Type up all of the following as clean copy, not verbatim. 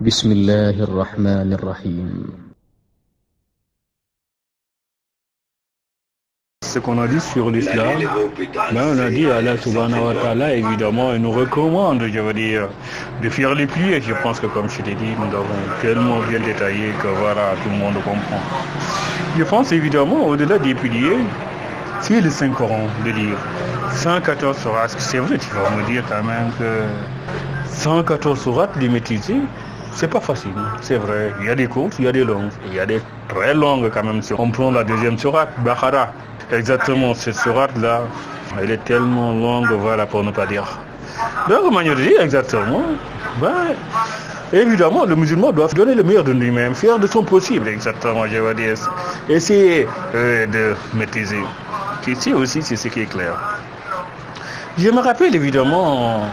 بسم الله الرحمن الرحيم. Ce qu'on a dit sur l'islam, on a dit Allah subhanahu wa ta'ala, évidemment, il nous recommande, je veux dire, de faire les piliers. Je pense que comme je l'ai dit, nous avons tellement bien détaillé que voilà, tout le monde comprend. Je pense évidemment, au-delà des piliers, c'est le Saint-Coran de lire. 114 sourates, c'est vrai, tu vas me dire quand même que 114 sourates, les maîtriser, c'est pas facile, c'est vrai. Il y a des courtes, il y a des longues, il y a des très longues quand même. Si on prend la deuxième sourate, Baqara, exactement, cette sourate-là, elle est tellement longue, voilà, pour ne pas dire. Donc, manière de dire, exactement, évidemment, le musulman doit donner le meilleur de lui-même, faire de son possible, exactement, je veux dire. Essayer de maîtriser. Ici aussi, c'est ce qui est clair. Je me rappelle, évidemment,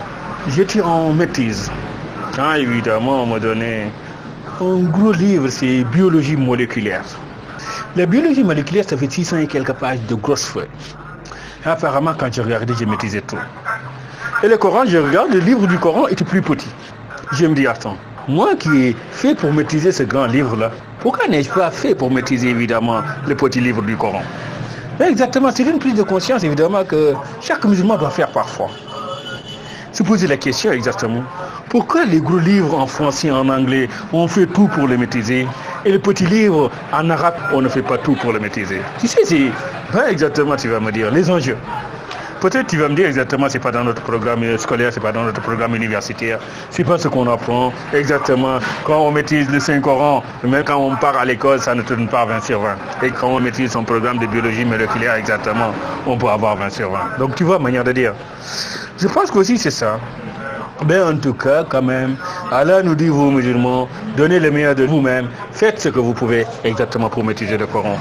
j'étais en maîtrise. Quand, évidemment, on m'a donné un gros livre, c'est biologie moléculaire. La biologie moléculaire, ça fait 600 et quelques pages de grosses feuilles. Apparemment, quand je regardais, je maîtrisais tout. Et le Coran, je regarde, le livre du Coran était plus petit. Je me dis, attends, moi qui ai fait pour maîtriser ce grand livre-là, pourquoi n'ai-je pas fait pour maîtriser, évidemment, le petit livre du Coran? Exactement, c'est une prise de conscience, évidemment, que chaque musulman doit faire parfois. Se poser la question, exactement, pourquoi les gros livres en français et en anglais, on fait tout pour les maîtriser, et les petits livres en arabe, on ne fait pas tout pour les maîtriser? Tu sais, c'est exactement, tu vas me dire, les enjeux. Peut-être tu vas me dire exactement, c'est pas dans notre programme scolaire, c'est pas dans notre programme universitaire, c'est pas ce qu'on apprend exactement. Quand on maîtrise le Saint-Coran, même quand on part à l'école, ça ne tourne pas 20 sur 20. Et quand on maîtrise son programme de biologie moléculaire exactement, on peut avoir 20 sur 20. Donc tu vois, manière de dire. Je pense qu'aussi c'est ça. En tout cas, quand même, Allah nous dit, vous musulmans, donnez le meilleur de vous-même, faites ce que vous pouvez exactement pour maîtriser le Coran.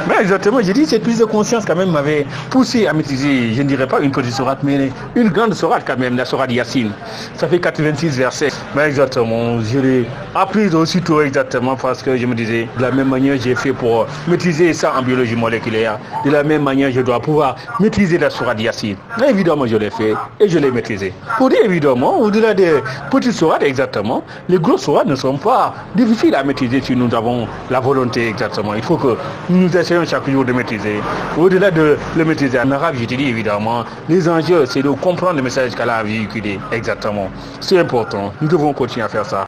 Mais exactement, j'ai dit, cette prise de conscience quand même m'avait poussé à maîtriser, je ne dirais pas une petite sourate, mais une grande sourate quand même, la sourate Yassine. Ça fait 86 versets. Mais exactement, je l'ai appris aussitôt exactement parce que je me disais, de la même manière j'ai fait pour maîtriser ça en biologie moléculaire, de la même manière je dois pouvoir maîtriser la sourate Yassine. Mais évidemment, je l'ai fait et je l'ai maîtrisé. Pour dire évidemment, au-delà des petites sourates exactement, les grosses sourates ne sont pas difficiles à maîtriser si nous avons la volonté exactement. Il faut que nous essayons chaque jour de maîtriser. Au-delà de le maîtriser en arabe, je te dis évidemment, les enjeux, c'est de comprendre le message qu'Allah a véhiculé exactement. C'est important. Nous devons continuer à faire ça.